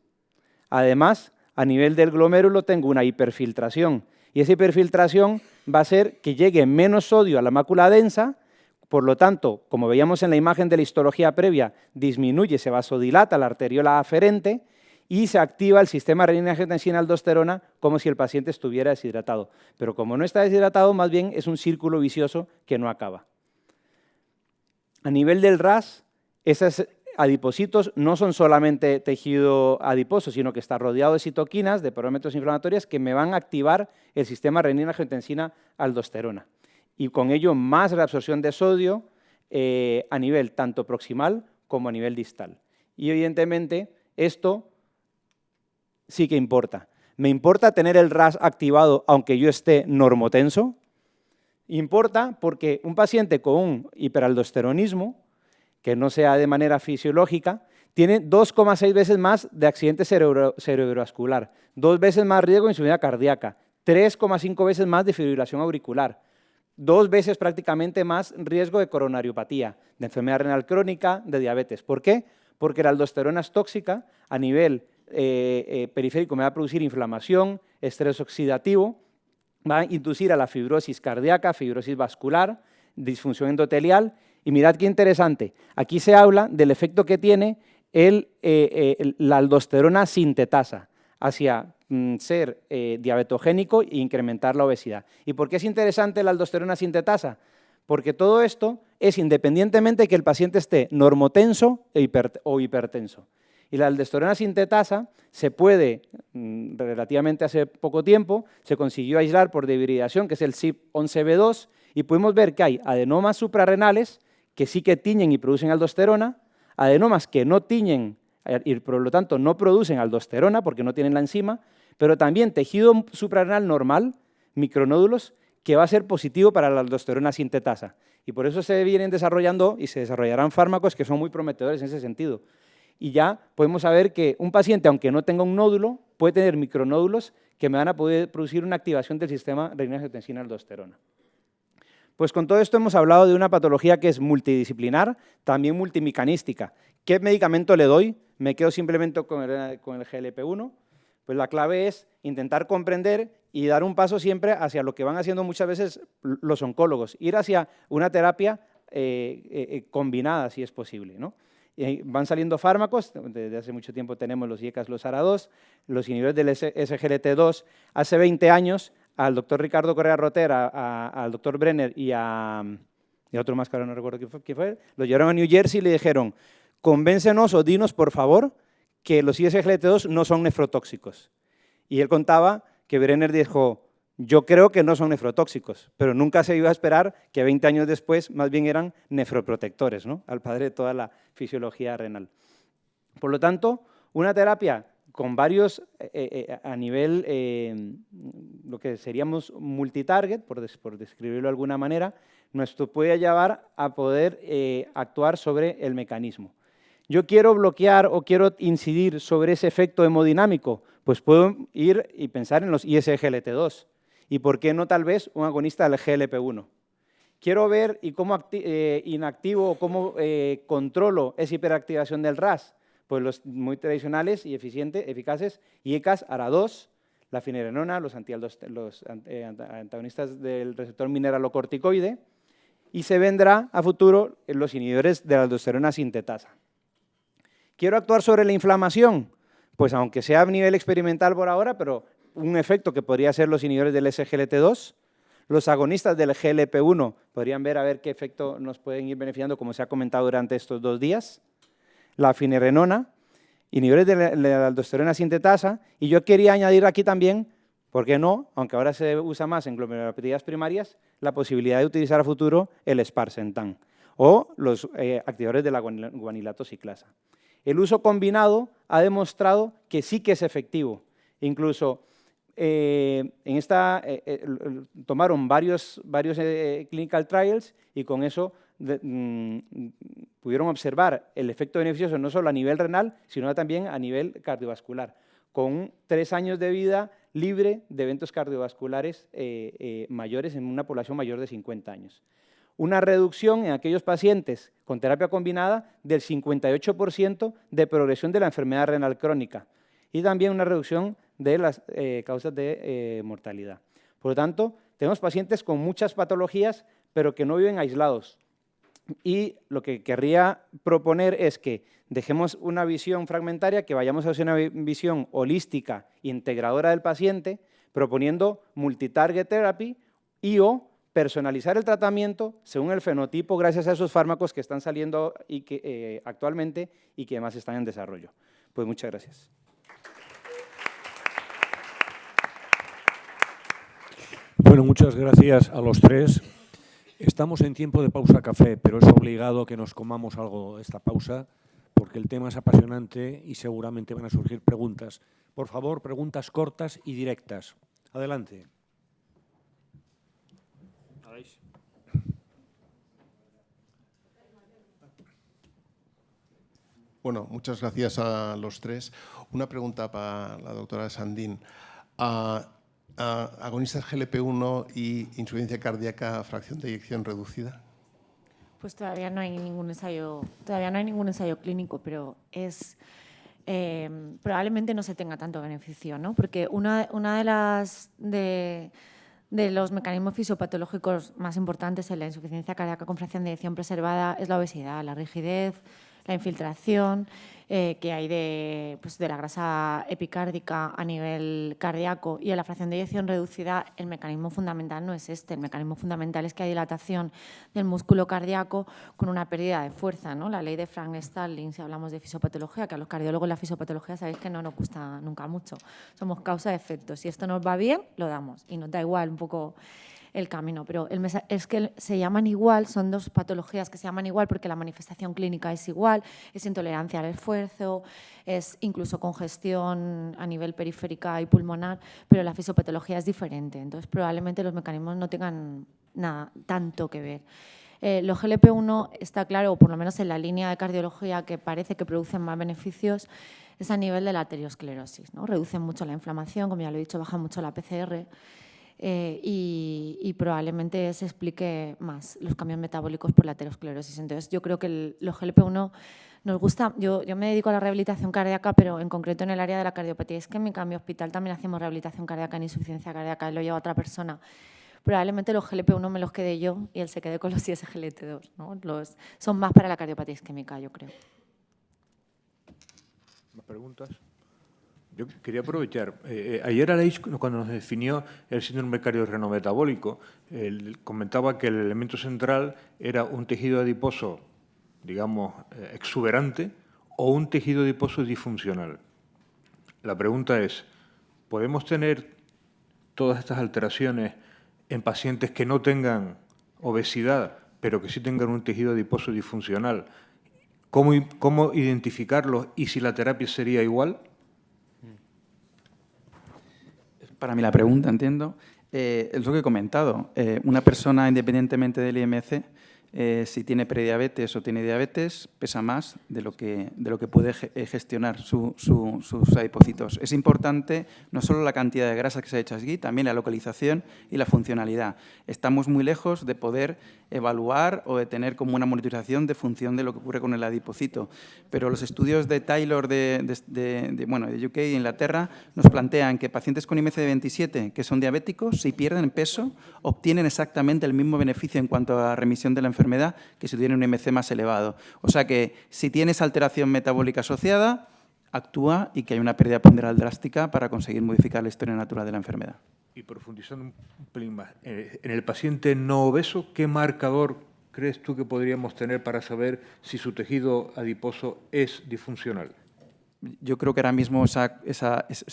Además, a nivel del glomérulo tengo una hiperfiltración, y esa hiperfiltración va a hacer que llegue menos sodio a la mácula densa. Por lo tanto, como veíamos en la imagen de la histología previa, disminuye, se vasodilata la arteriola aferente y se activa el sistema renina-angiotensina-aldosterona como si el paciente estuviera deshidratado. Pero como no está deshidratado, más bien es un círculo vicioso que no acaba. A nivel del RAS, esos adipocitos no son solamente tejido adiposo, sino que está rodeado de citoquinas, de parámetros inflamatorias, que me van a activar el sistema renina-angiotensina-aldosterona. Y con ello más reabsorción de sodio a nivel tanto proximal como a nivel distal. Y evidentemente esto sí que importa. ¿Me importa tener el RAS activado aunque yo esté normotenso? Importa porque un paciente con un hiperaldosteronismo, que no sea de manera fisiológica, tiene 2,6 veces más de accidente cerebrovascular, 2 veces más riesgo de insuficiencia cardíaca, 3,5 veces más de fibrilación auricular, 2 veces prácticamente más riesgo de coronariopatía, de enfermedad renal crónica, de diabetes. ¿Por qué? Porque la aldosterona es tóxica a nivel periférico, me va a producir inflamación, estrés oxidativo, va a inducir a la fibrosis cardíaca, fibrosis vascular, disfunción endotelial. Y mirad qué interesante, aquí se habla del efecto que tiene la aldosterona sintetasa hacia ser diabetogénico e incrementar la obesidad. ¿Y por qué es interesante la aldosterona sintetasa? Porque todo esto es independientemente de que el paciente esté normotenso o hipertenso. Y la aldosterona sintetasa se puede, relativamente hace poco tiempo, se consiguió aislar por dehibridación, que es el CYP11B2, y pudimos ver que hay adenomas suprarrenales que sí que tiñen y producen aldosterona, adenomas que no tiñen y por lo tanto no producen aldosterona porque no tienen la enzima, pero también tejido suprarrenal normal, micronódulos, que va a ser positivo para la aldosterona sintetasa. Y por eso se vienen desarrollando y se desarrollarán fármacos que son muy prometedores en ese sentido. Y ya podemos saber que un paciente, aunque no tenga un nódulo, puede tener micronódulos que me van a poder producir una activación del sistema renina-angiotensina-aldosterona. Pues con todo esto hemos hablado de una patología que es multidisciplinar, también multimecanística. ¿Qué medicamento le doy? ¿Me quedo simplemente con el GLP-1? Pues la clave es intentar comprender y dar un paso siempre hacia lo que van haciendo muchas veces los oncólogos, ir hacia una terapia combinada, si es posible, ¿no? Van saliendo fármacos, desde hace mucho tiempo tenemos los IECAS, los ARA2, los inhibidores del SGLT2. Hace 20 años al doctor Ricardo Correa Roter, al doctor Brenner y a otro más que ahora no recuerdo quién fue, lo llevaron a New Jersey y le dijeron, convéncenos o dinos, por favor, que los SGLT2 no son nefrotóxicos. Y él contaba que Brenner dijo, yo creo que no son nefrotóxicos, pero nunca se iba a esperar que 20 años después más bien eran nefroprotectores, ¿no? Al padre de toda la fisiología renal. Por lo tanto, una terapia con varios, a nivel, lo que seríamos multitarget, por describirlo de alguna manera, nos puede llevar a poder actuar sobre el mecanismo. Yo quiero bloquear o quiero incidir sobre ese efecto hemodinámico, pues puedo ir y pensar en los ISGLT2. ¿Y por qué no tal vez un agonista del GLP-1? Quiero ver y cómo inactivo o cómo controlo esa hiperactivación del RAS. Pues los muy tradicionales y eficaces, IECAS, ARA2, la finerenona, los antagonistas del receptor mineralocorticoide, y se vendrá a futuro los inhibidores de la aldosterona sintetasa. ¿Quiero actuar sobre la inflamación? Pues aunque sea a nivel experimental por ahora, pero un efecto que podría ser los inhibidores del SGLT2, los agonistas del GLP-1 podrían ver a ver qué efecto nos pueden ir beneficiando, como se ha comentado durante estos 2 días, la finerenona, inhibidores de la aldosterona sintetasa, y yo quería añadir aquí también, ¿Por qué no? Aunque ahora se usa más en glomerulopatías primarias, la posibilidad de utilizar a futuro el sparsentan o los activadores de la guanilato ciclasa. El uso combinado ha demostrado que sí que es efectivo. Incluso tomaron varios clinical trials y con eso pudieron observar el efecto beneficioso no solo a nivel renal, sino también a nivel cardiovascular, con 3 años de vida libre de eventos cardiovasculares mayores en una población mayor de 50 años. Una reducción en aquellos pacientes con terapia combinada del 58% de progresión de la enfermedad renal crónica y también una reducción de las causas de mortalidad. Por lo tanto, tenemos pacientes con muchas patologías, pero que no viven aislados. Y lo que querría proponer es que dejemos una visión fragmentaria, que vayamos hacia una visión holística, integradora del paciente, proponiendo multitarget therapy y o personalizar el tratamiento según el fenotipo gracias a esos fármacos que están saliendo y que, actualmente y que además están en desarrollo. Pues muchas gracias. Bueno, muchas gracias a los tres. Estamos en tiempo de pausa café, pero es obligado que nos comamos algo de esta pausa porque el tema es apasionante y seguramente van a surgir preguntas. Por favor, preguntas cortas y directas. Adelante. Bueno, muchas gracias a los tres. Una pregunta para la doctora Sandín. ¿Agonistas GLP-1 y insuficiencia cardíaca, fracción de eyección reducida? Pues todavía no hay ningún ensayo clínico, pero probablemente no se tenga tanto beneficio, ¿no? Porque una de los mecanismos fisiopatológicos más importantes en la insuficiencia cardíaca con fracción de eyección preservada es la obesidad, la rigidez, la infiltración que hay de la grasa epicárdica a nivel cardíaco, y en la fracción de eyección reducida el mecanismo fundamental no es este. El mecanismo fundamental es que hay dilatación del músculo cardíaco con una pérdida de fuerza, ¿no? La ley de Frank-Starling, si hablamos de fisiopatología, que a los cardiólogos la fisiopatología sabéis que no nos gusta nunca mucho. Somos causa-efecto. Si esto nos va bien, lo damos y nos da igual un poco el camino, pero es que se llaman igual, son dos patologías que se llaman igual porque la manifestación clínica es igual, es intolerancia al esfuerzo, es incluso congestión a nivel periférica y pulmonar, pero la fisiopatología es diferente, entonces probablemente los mecanismos no tengan nada tanto que ver. Los GLP-1 está claro, o por lo menos en la línea de cardiología que parece que producen más beneficios, es a nivel de la arteriosclerosis, ¿no? Reducen mucho la inflamación, como ya lo he dicho, bajan mucho la PCR, y probablemente se explique más los cambios metabólicos por la aterosclerosis. Entonces, yo creo que los GLP-1 nos gusta. Yo me dedico a la rehabilitación cardíaca, pero en concreto en el área de la cardiopatía isquémica. En mi hospital también hacemos rehabilitación cardíaca en insuficiencia cardíaca, lo lleva otra persona. Probablemente los GLP-1 me los quede yo y él se quede con los SGLT2, ¿no? Son más para la cardiopatía isquémica, yo creo. ¿Más preguntas? Yo quería aprovechar. Ayer Aleix, cuando nos definió el síndrome cardiorrenometabólico, comentaba que el elemento central era un tejido adiposo, digamos, exuberante o un tejido adiposo disfuncional. La pregunta es, ¿podemos tener todas estas alteraciones en pacientes que no tengan obesidad, pero que sí tengan un tejido adiposo disfuncional? ¿Cómo identificarlos y si la terapia sería igual? Para mí la pregunta, entiendo, es lo que he comentado. Una persona, independientemente del IMC, si tiene prediabetes o tiene diabetes, pesa más de lo que puede gestionar sus adipocitos. Es importante no solo la cantidad de grasa que se ha hecho aquí, también la localización y la funcionalidad. Estamos muy lejos de poder evaluar o de tener como una monitorización de función de lo que ocurre con el adipocito. Pero los estudios de Taylor de UK e Inglaterra nos plantean que pacientes con IMC de 27 que son diabéticos, si pierden peso, obtienen exactamente el mismo beneficio en cuanto a remisión de la enfermedad que si tienen un IMC más elevado. O sea que si tienes alteración metabólica asociada, actúa y que hay una pérdida ponderal drástica para conseguir modificar la historia natural de la enfermedad. Y profundizando un pelín más, en el paciente no obeso, ¿qué marcador crees tú que podríamos tener para saber si su tejido adiposo es disfuncional? yo creo que ahora mismo es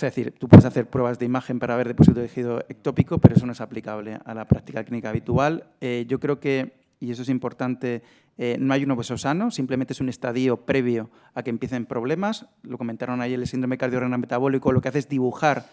decir, tú puedes hacer pruebas de imagen para ver depósito de tejido ectópico, pero eso no es aplicable a la práctica clínica habitual. Yo creo que, y eso es importante, no hay un obeso sano, simplemente es un estadio previo a que empiecen problemas. Lo comentaron ayer, el síndrome cardiorrenal metabólico lo que hace es dibujar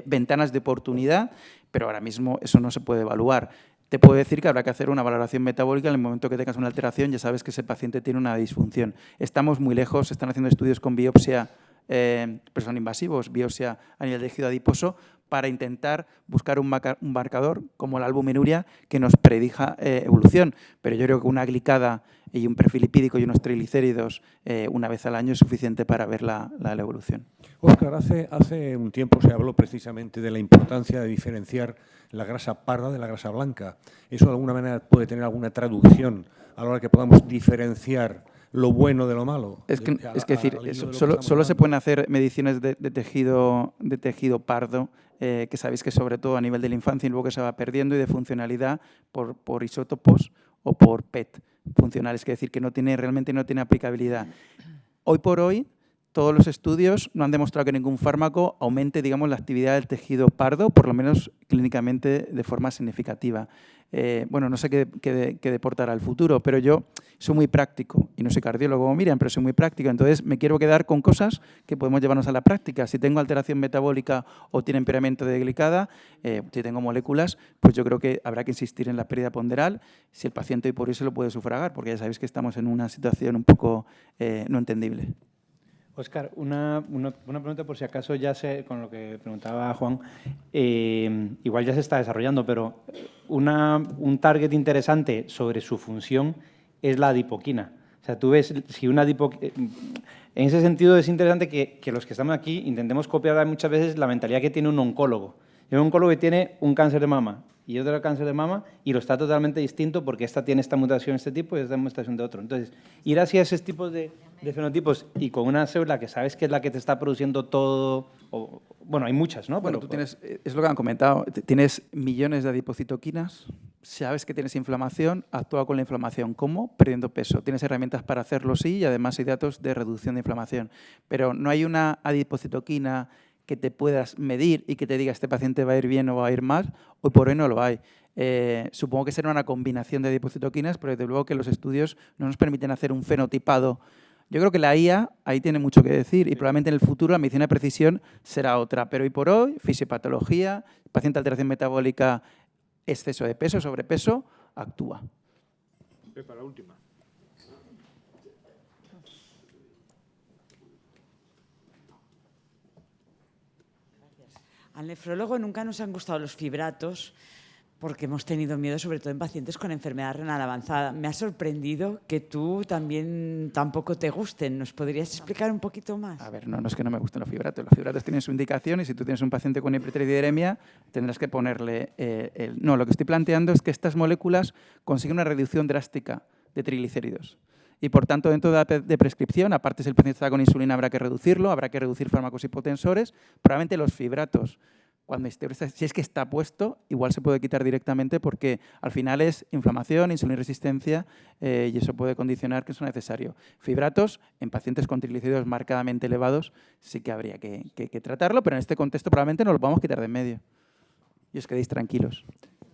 ventanas de oportunidad, pero ahora mismo eso no se puede evaluar. Te puedo decir que habrá que hacer una valoración metabólica en el momento que tengas una alteración, ya sabes que ese paciente tiene una disfunción. Estamos muy lejos, se están haciendo estudios con biopsia, pero son invasivos, biopsia a nivel de tejido adiposo, para intentar buscar un marcador como la albuminuria que nos predija evolución. Pero yo creo que una glicada y un perfil lipídico y unos triglicéridos una vez al año es suficiente para ver la evolución. Óscar, hace un tiempo se habló precisamente de la importancia de diferenciar la grasa parda de la grasa blanca. ¿Eso de alguna manera puede tener alguna traducción a la hora que podamos diferenciar lo bueno de lo malo? Es decir, solo se pueden hacer mediciones de tejido pardo, que sabéis que sobre todo a nivel de la infancia y luego que se va perdiendo, y de funcionalidad por isótopos o por PET funcionales, que decir que realmente no tiene aplicabilidad. Hoy por hoy, todos los estudios no han demostrado que ningún fármaco aumente, digamos, la actividad del tejido pardo, por lo menos clínicamente de forma significativa. Bueno, no sé qué deportará el futuro, pero yo soy muy práctico, y no soy cardiólogo como Miriam, pero soy muy práctico, entonces me quiero quedar con cosas que podemos llevarnos a la práctica. Si tengo alteración metabólica o tiene empeoramiento de glicada, si tengo moléculas, pues yo creo que habrá que insistir en la pérdida ponderal, si el paciente hoy por hoy se lo puede sufragar, porque ya sabéis que estamos en una situación un poco no entendible. Óscar, una pregunta por si acaso ya sé, con lo que preguntaba Juan, igual ya se está desarrollando, pero un target interesante sobre su función es la adipoquina. O sea, tú ves, si una en ese sentido es interesante que los que estamos aquí intentemos copiar muchas veces la mentalidad que tiene un oncólogo. Hay un oncólogo que tiene un cáncer de mama y otro cáncer de mama y lo está totalmente distinto porque esta tiene esta mutación de este tipo y esta mutación de otro. Entonces, ir hacia esos tipos de fenotipos y con una célula que sabes que es la que te está produciendo todo, bueno, hay muchas, ¿no? Bueno, pero, tú tienes, es lo que han comentado, tienes millones de adipocitoquinas, sabes que tienes inflamación, actúa con la inflamación. ¿Cómo? Perdiendo peso. Tienes herramientas para hacerlo, sí, y además hay datos de reducción de inflamación. Pero no hay una adipocitoquina que te puedas medir y que te diga este paciente va a ir bien o va a ir mal, hoy por hoy no lo hay. Supongo que será una combinación de adipocitoquinas, pero desde luego que los estudios no nos permiten hacer un fenotipado. Yo creo que la IA ahí tiene mucho que decir y probablemente en el futuro la medicina de precisión será otra, pero hoy por hoy, fisiopatología, paciente alteración metabólica, exceso de peso, sobrepeso, actúa. Para la última. Al nefrólogo nunca nos han gustado los fibratos porque hemos tenido miedo, sobre todo en pacientes con enfermedad renal avanzada. Me ha sorprendido que tú también tampoco te gusten. ¿Nos podrías explicar un poquito más? A ver, no es que no me gusten los fibratos. Los fibratos tienen su indicación y si tú tienes un paciente con hipertrigliceridemia tendrás que ponerle No, lo que estoy planteando es que estas moléculas consiguen una reducción drástica de triglicéridos. Y, por tanto, dentro de prescripción, aparte si el paciente está con insulina, habrá que reducirlo, habrá que reducir fármacos hipotensores. Probablemente los fibratos, si es que está puesto, igual se puede quitar directamente porque al final es inflamación, insulina resistencia y eso puede condicionar que es necesario. Fibratos en pacientes con triglicéridos marcadamente elevados sí que habría que tratarlo, pero en este contexto probablemente no lo podamos quitar de en medio. Y os quedéis tranquilos.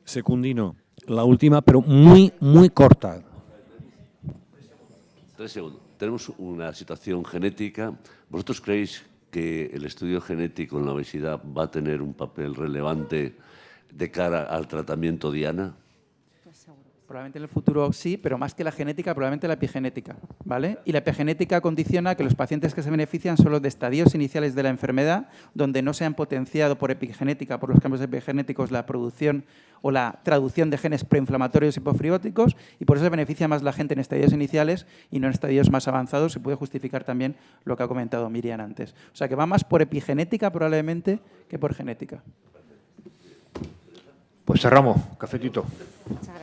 Secundino, la última, pero muy, muy corta. 3 segundos. Tenemos una situación genética. ¿Vosotros creéis que el estudio genético en la obesidad va a tener un papel relevante de cara al tratamiento diana? Probablemente en el futuro sí, pero más que la genética, probablemente la epigenética, ¿vale? Y la epigenética condiciona que los pacientes que se benefician son los de estadios iniciales de la enfermedad, donde no se han potenciado por epigenética, por los cambios epigenéticos, la producción o la traducción de genes preinflamatorios y hipofibróticos, y por eso se beneficia más la gente en estadios iniciales y no en estadios más avanzados. Se puede justificar también lo que ha comentado Miriam antes. O sea, que va más por epigenética probablemente que por genética. Pues cerramos. Cafetito. Muchas